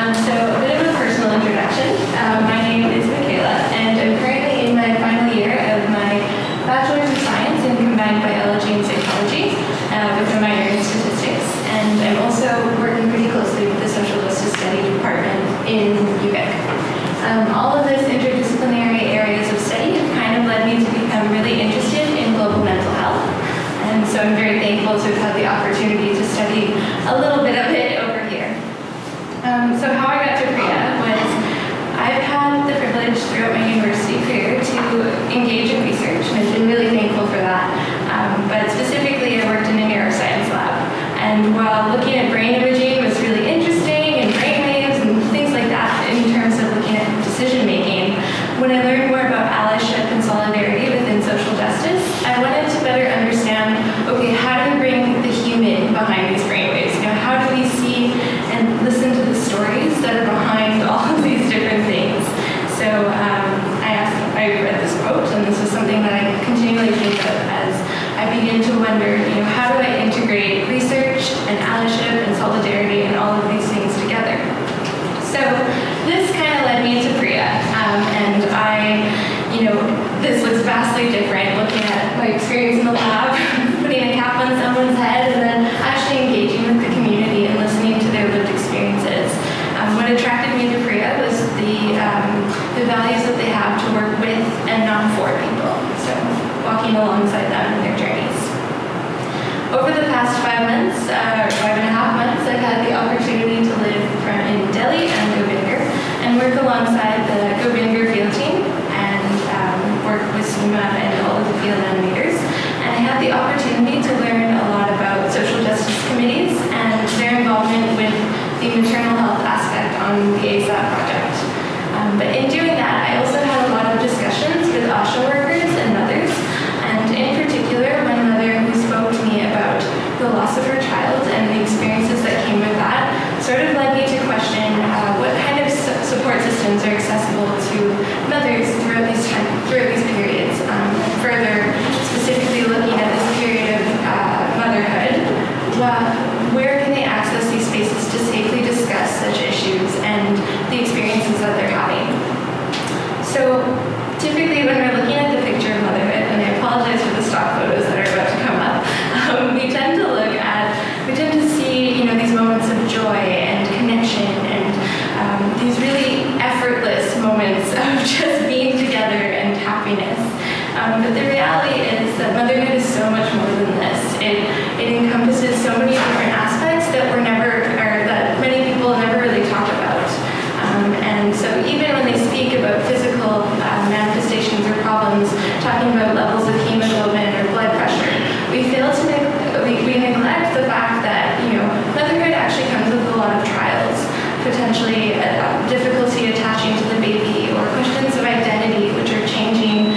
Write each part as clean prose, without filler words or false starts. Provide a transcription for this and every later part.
So a bit of a personal introduction. My name is Mikaela, and I'm currently in my final year of my Bachelor's of Science in Combined Biology and Psychology with a minor in Statistics. And I'm also working pretty closely with the Social Justice Study Department in UVic. All of those interdisciplinary areas of study have kind of led me to become really interested in global mental health. And so I'm very thankful to have had the opportunity to study a little bit of it over here. So how I got to PRIA was I've had the privilege throughout my university career to engage in research, and I've been really thankful for that. But specifically, I worked in a neuroscience lab. And while looking at brain imaging was really interesting, and brain waves and things like that in terms of looking at decision making, when I learned more about allyship and solidarity within social justice, I wanted to better understand, okay, how do we bring the human behind these brainwaves? How do we see and listen to the stories that are behind all of these different things? So I read this quote, and this is something that I continually think of as I begin to wonder, how do I integrate research and allyship and solidarity and all of these things together? So this kind of led me to PRIA, and this looks vastly different looking at my experience in the lab, putting a cap on someone's head, and then actually engaging with the community and listening to their lived experiences. What attracted me to PRIA was the values that they have to work with and not for people, so walking alongside them in their journeys. Over the past 5 months, or 5.5 months, I've had the opportunity to live in Delhi and Gobinder and work alongside the Gobinder field team and work with SEMA and all of the field animators. And I had the opportunity to learn a lot about social justice committees and their involvement with the maternal health aspect on the ASAP project. But in doing that, I also had a lot of discussions with ASHA workers and mothers, and in particular, one mother who spoke to me about the loss of her child and the experiences that came with that sort of led me to question what kind of support systems are accessible to mothers throughout these periods. Further, specifically looking at this period of motherhood, where can they access these spaces to safely discuss such issues and the experiences that they're having? So typically when we're looking at the picture of motherhood, and I apologize for the stock photos that are about to come up, we tend to see these moments of joy and connection and these really effortless moments of just being together and happiness. But the reality is that motherhood is so much more than this. It encompasses so many different aspects that that many people never really talk about. And so even when they speak about physical manifestations or problems, talking about levels of hemoglobin or blood pressure, we neglect the fact that motherhood actually comes with a lot of trials, potentially difficulty attaching to the baby, or questions of identity which are changing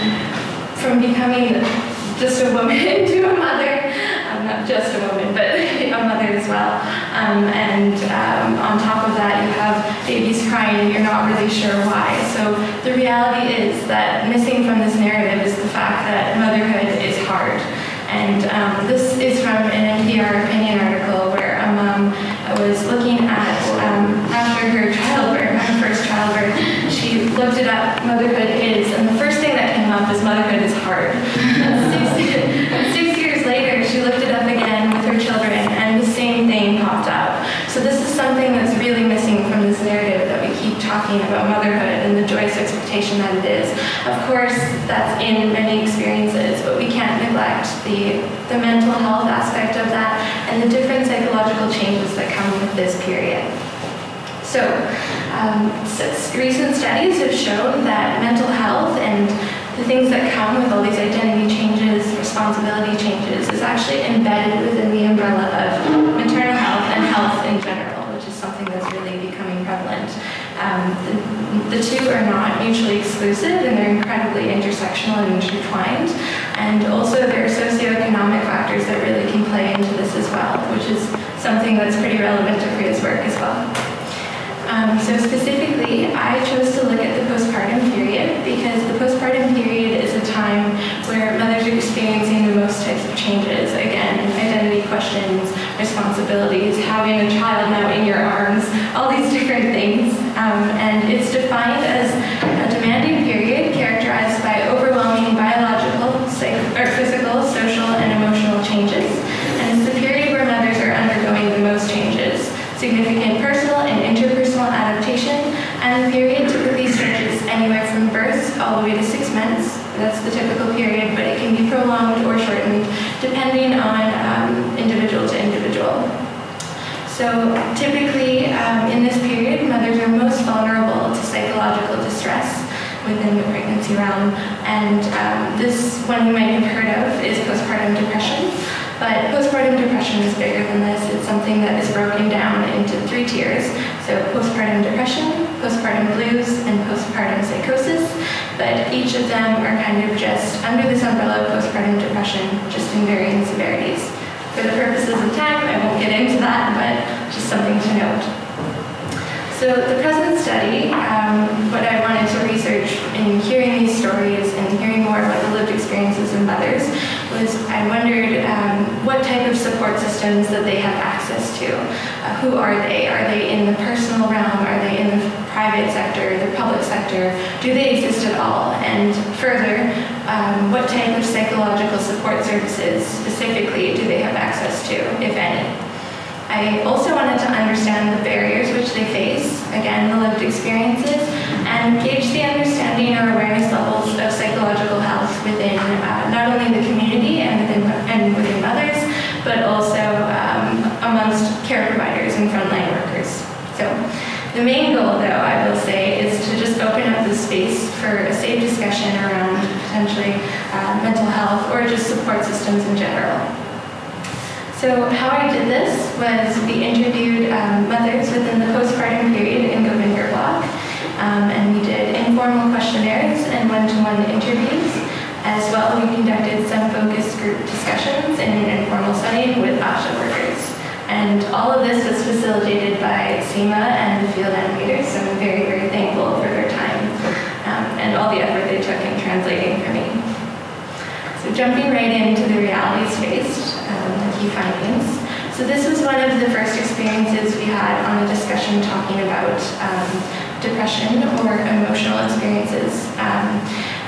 from becoming just a woman to a mother, not just a woman, but a mother as well. And on top of that, you have babies crying and you're not really sure why. So the reality is that missing from this narrative is the fact that motherhood is hard. And this is from an NPR opinion article where a mom was looking at, after her first childbirth, she looked it up, motherhood is, and the first thing that came up is motherhood is hard. And 6 years later, she looked it up again with her children, and the same thing popped up. So this is something that's really missing from this narrative that we keep talking about motherhood and the joyous expectation that it is. Of course, that's in many experiences, but we can't neglect the mental health aspect of that and the different psychological changes that come with this period. So, recent studies have shown that mental health and the things that come with all these identity changes, responsibility changes, is actually embedded within the umbrella of maternal health and health in general, which is something that's really becoming prevalent. The two are not mutually exclusive, and they're incredibly intersectional and intertwined. And also there are socioeconomic factors that really can play into this as well, which is something that's pretty relevant to PRIA's work as well. So specifically, I chose to look at the postpartum period because the postpartum period is a time where mothers are experiencing the most types of changes. Again, identity questions, responsibilities, having a child now in your arms, all these different things. personal and interpersonal adaptation, and the period typically stretches anywhere from birth all the way to 6 months. That's the typical period, but it can be prolonged or shortened depending on individual to individual. So typically in this period, mothers are most vulnerable to psychological distress within the pregnancy realm, and this one you might have heard of is postpartum depression. But postpartum depression is bigger than this. It's something that is broken down into 3 tiers. So postpartum depression, postpartum blues, and postpartum psychosis. But each of them are kind of just under this umbrella of postpartum depression, just in varying severities. For the purposes of time, I won't get into that, but just something to note. So the present study, what I wanted to research in hearing these stories and hearing more about the lived experiences of mothers was I wondered what type of support systems that they have access to. Who are they? Are they in the personal realm? Are they in the private sector, the public sector? Do they exist at all? And further, what type of psychological support services specifically do they have access to, if any? I also wanted to understand the barriers which they face, again, the lived experiences, and gauge the understanding or awareness levels of psychological health within not only the community and within mothers, but also amongst care providers and frontline workers. So the main goal, though, I will say, is to just open up the space for a safe discussion around potentially mental health or just support systems in general. So how I did this was we interviewed mothers within the postpartum period in Govinder block, and we did informal questionnaires and one-to-one interviews. As well, we conducted some focus group discussions in an informal setting with ASHA workers. And all of this was facilitated by SEMA and the field animators, so I'm very, very thankful for their time and all the effort they took in translating for me. So jumping right into the realities faced, the key findings. So this was one of the first experiences we had on a discussion talking about depression or emotional experiences.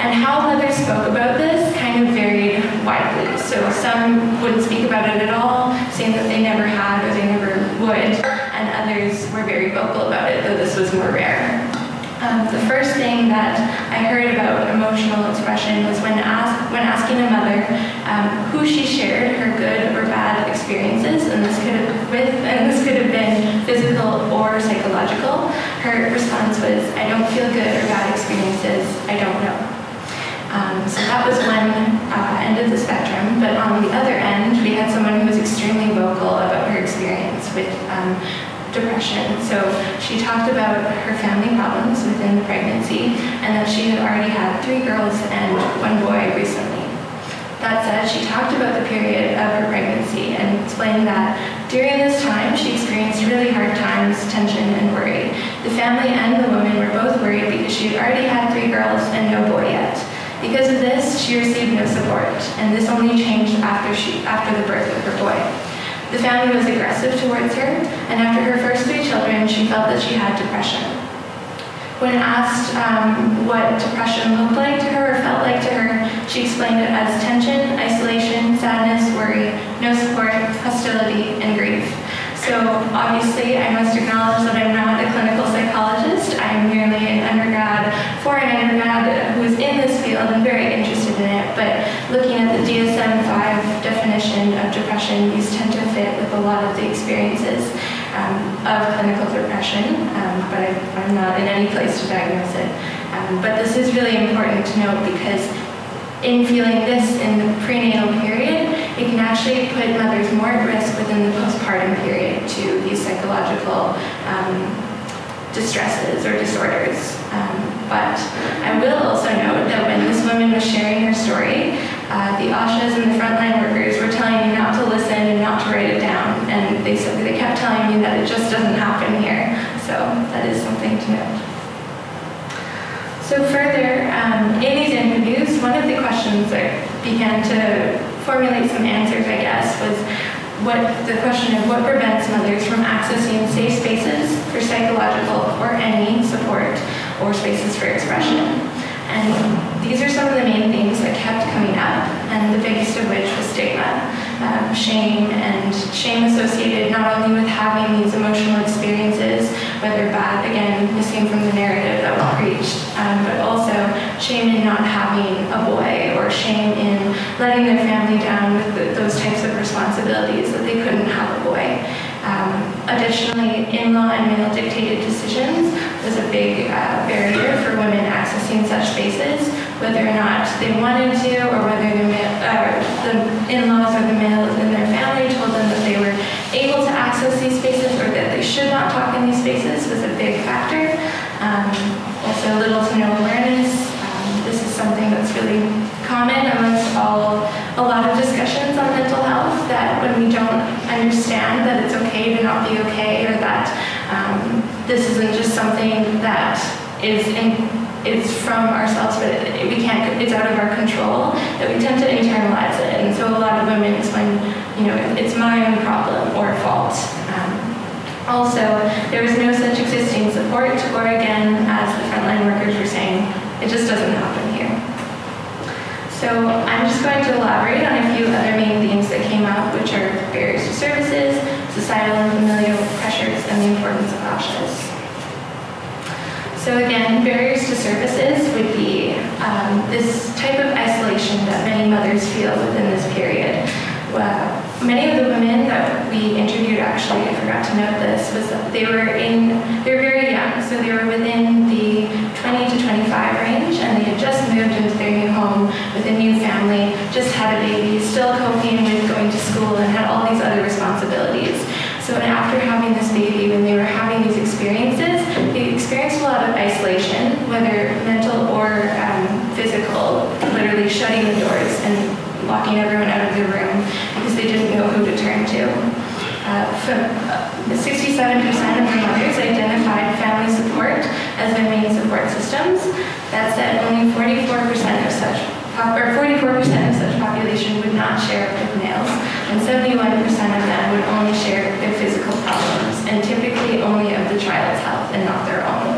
And how mothers spoke about this kind of varied widely. So some wouldn't speak about it at all, saying that they never had or they never would, and others were very vocal about it, though this was more rare. The first thing that I heard about emotional expression was when asking a mother who she shared her good or bad experiences, and this could have been physical or psychological. Her response was, "I don't feel good or bad experiences. I don't know." So that was one end of the spectrum, but on the other end, we had someone who was extremely vocal about her experience with depression. So she talked about her family problems within the pregnancy and that she had already had 3 girls and 1 boy recently. That said, she talked about the period of her pregnancy and explained that during this time she experienced really hard times, tension, and worry. The family and the woman were both worried because she had already had 3 girls and no boy yet. Because of this, she received no support, and this only changed after the birth of her boy. The family was aggressive towards her, and after her first 3 children, she felt that she had depression. When asked what depression looked like to her or felt like to her, she explained it as tension, isolation, sadness, worry, no support, hostility, and grief. So obviously, I must acknowledge that I'm not a clinical psychologist. I'm merely an undergrad, foreign undergrad, who is in this field and very interested in it. But looking at the DSM-5 definition of depression, these tend to fit with a lot of the experiences of clinical depression, but I'm not in any place to diagnose it. But this is really important to note because in feeling this in the prenatal period, it can actually put mothers more at risk within the postpartum period to these psychological distresses or disorders. But I will also note that when this woman was sharing her story, the ASHAs and the frontline workers were telling me not to listen and not to write it down, and they kept telling me that it just doesn't happen here. So that is something to note. So further, in these interviews, one of the questions that began to formulate some answers, I guess, was the question of what prevents mothers from accessing safe spaces for psychological or any support or spaces for expression. And these are some of the main things that kept coming up, and the biggest of which was stigma. shame, and shame associated not only with having these emotional experiences, whether bad, again, missing from the narrative that was preached, but also shame in not having a boy, or shame in letting their family down with those types of responsibilities, that they couldn't have a boy. Additionally, in-law and male-dictated decisions was a big barrier for women accessing such spaces, whether or not they wanted to, or whether the in-laws or the males in their family told them that they were able to access these spaces, or that they should not talk in these spaces, was a big factor. Also, little to no awareness. This is something that's really common amongst a lot of discussions on mental health, that when we don't understand that it's okay to not be okay, or that this isn't just something that is from ourselves, but it's out of our control, that we tend to internalize it. And so a lot of women, it's when, it's my own problem or fault. Also, there was no such existing support, or again, as the frontline workers were saying, it just doesn't happen here. So I'm just going to elaborate on a few other main themes that came up, which are barriers to services, societal and familial pressures, and the importance of ASHAs. So again, barriers to services would be this type of isolation that many mothers feel within this period. Many of the women that we interviewed, actually, I forgot to note this, was that they were very young, so they were within the 20 to 25 range, and they had just moved into their new home with a new family, just had a baby, still coping with going to school, and had all these other responsibilities. So after having this baby, when they were having these experiences, they experienced a lot of isolation, whether mental or physical, literally shutting the doors and locking everyone out of their room because they didn't know who to turn to. 67% of the mothers identified family support as their main support systems. That said, only 44% of such population would not share with males, and 71% of them would only share their physical problems, and typically only of the child's health and not their own.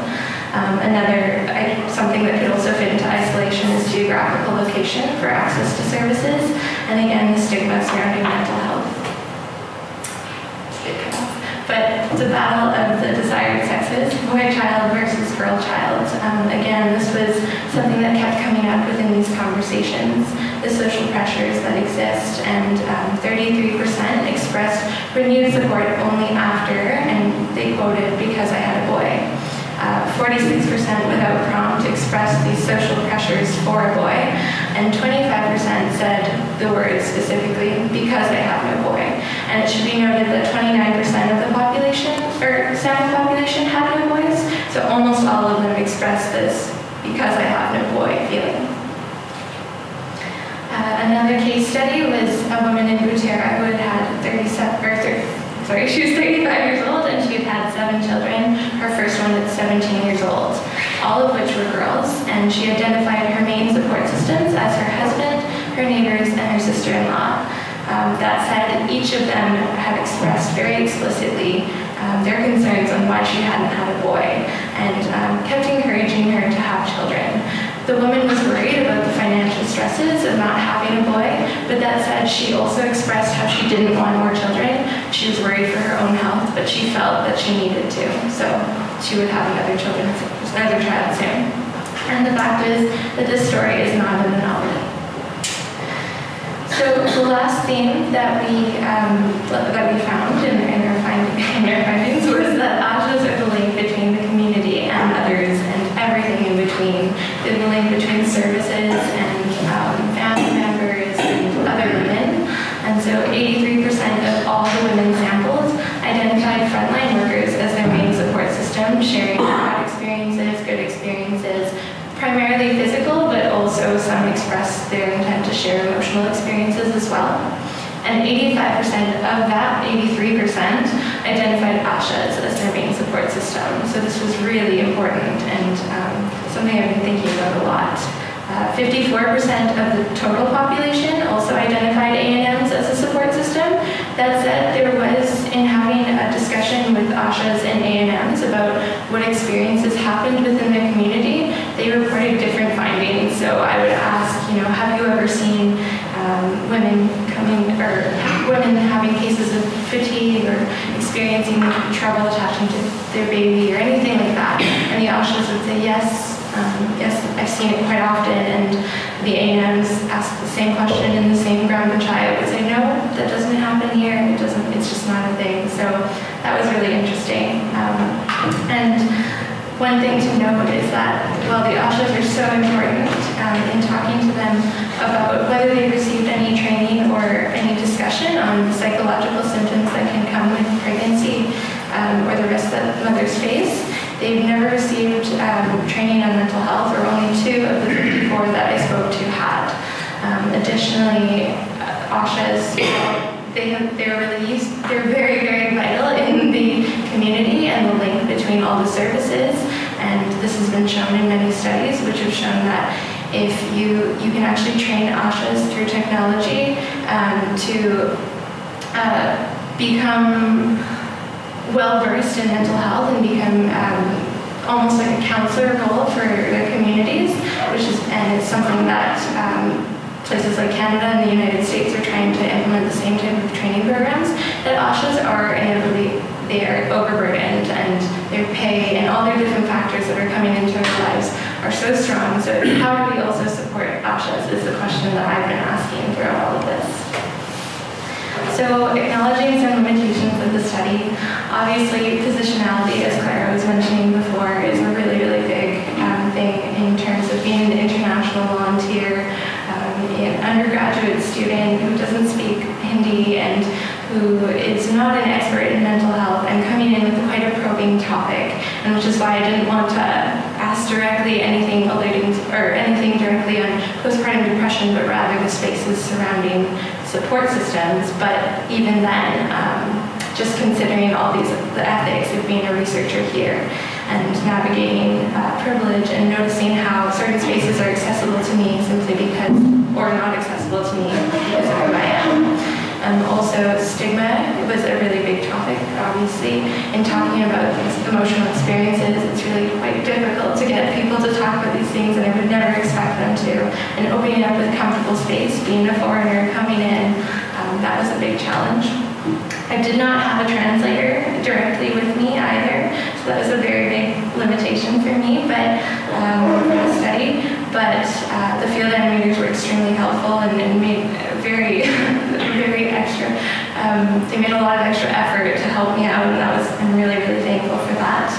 Something that could also fit into isolation is geographical location for access to services, and again, the stigma surrounding mental health. But it's a battle of the desired sexes, boy child versus girl child. Again, this was something that kept coming up within these conversations, the social pressures that exist, and 33% expressed renewed support only after, and they quoted, because I had a boy. 46% without prompt expressed these social pressures for a boy, and 25% said the words specifically, because I have no boy. And it should be noted that 29% of the population, or sample population, had no boys, so almost all of them expressed this because I have no boy feeling. Another case study was a woman in Butera who had she was 35 years old, and she had 7 children, her first one at 17 years old, all of which were girls, and she identified her main support systems as her husband, her neighbors, and her sister-in-law. That said, each of them had expressed very explicitly their concerns on why she hadn't had a boy, and kept encouraging her to have children. The woman was worried about the financial stresses of not having a boy, but that said, she also expressed how she didn't want more children. She was worried for her own health, but she felt that she needed to, so she would have another child soon. And the fact is that this story is not an anomaly. So the last theme that we found in our findings was that ASHAs are the link between the community and others and everything in between. They're the link between services and family members and other women. And so 83% of all the women sampled identified frontline workers as their main support system, sharing bad experiences, good experiences, primarily physical, but also some expressed their intent to share emotional experiences as well. And 85% of that, 83%, identified ASHAs as their main support system. So this was really important and something I've been thinking about a lot. 54% of the total population also identified A&Ms as a support system. That said, there was, in having a discussion with ASHAs and A&Ms about what experiences happened within their community, they reported different findings. So I would ask, have you ever seen women coming, or trouble attaching to their baby or anything like that. And the Ashas would say, yes, yes, I've seen it quite often. And the ANMs ask the same question in the same Gram Panchayat would say, no, that doesn't happen here. It's just not a thing. So that was really interesting. And one thing to note is that while the Ashas are so important in talking to them about whether they received any training or any discussion on the psychological symptoms that can come with pregnancy or the risk that mothers face, they've never received training on mental health, or only 2 of the 54 that I spoke to had. Additionally, Ashas, they're very, very vital in the community and the link between all the services. And this has been shown in many studies, which have shown that if you can actually train Ashas through technology to become well-versed in mental health and become almost like a counselor role for their communities, and it's something that places like Canada and the United States are trying to implement the same type of training programs, that Ashas are they are overburdened, and their pay and all their different factors that are coming into our lives are so strong. So how do we also support Ashas is the question that I've been asking throughout all of this. So acknowledging some limitations of the study, obviously positionality, as Clara was mentioning before, is a really, really big thing in terms of being an international volunteer, an undergraduate student who doesn't speak Hindi and who is not an expert in mental health, and coming in with quite a probing topic, and which is why I didn't want to ask directly anything directly on postpartum depression, but rather the spaces surrounding support systems. But even then, just considering all the ethics of being a researcher here and navigating privilege and noticing how certain spaces are accessible to me simply because, or not accessible to me because of who I am. Also, stigma was a really big topic, obviously. In talking about these emotional experiences, it's really quite difficult to get people to talk about these things, and I would never expect them to. And opening up a comfortable space, being a foreigner coming in, that was a big challenge. I did not have a translator directly with me either, so that was a very big limitation for me, but for the study. But the field animators were extremely helpful and made very, very extra. They made a lot of extra effort to help me out, and I'm really, really thankful for that.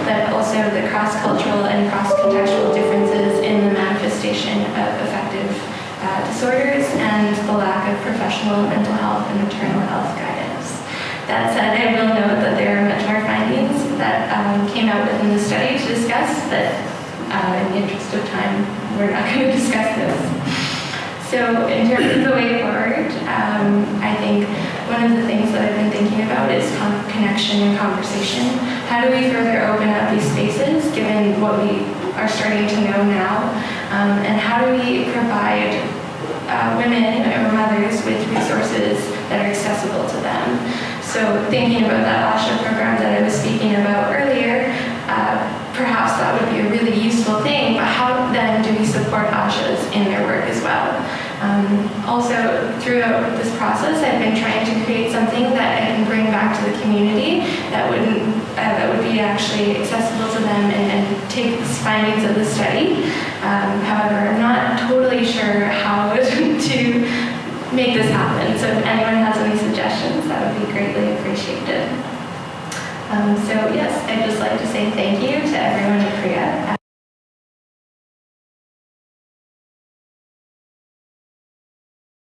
But also the cross-cultural and cross-contextual differences in the manifestation of affective disorders and the lack of professional mental health and maternal health guidance. That said, I will note that there are much more findings that came out within the study to discuss, but in the interest of time, we're not going to discuss this. So in terms of the way forward, I think one of the things that I've been thinking about is connection and conversation. How do we further open up these spaces, given what we are starting to know now? And how do we provide women or mothers with resources that are accessible to them? So thinking about that ASHA program that I was speaking about earlier, perhaps that would be a really useful thing, but how then do we support ASHAs in their work as well? Also, throughout this process, I've been trying to create something that I can bring back to the community that would be actually accessible to them and take the findings of the study. However, I'm not totally sure how to make this happen. So if anyone has any suggestions, that would be greatly appreciated. So yes, I'd just like to say thank you to everyone at PRIA.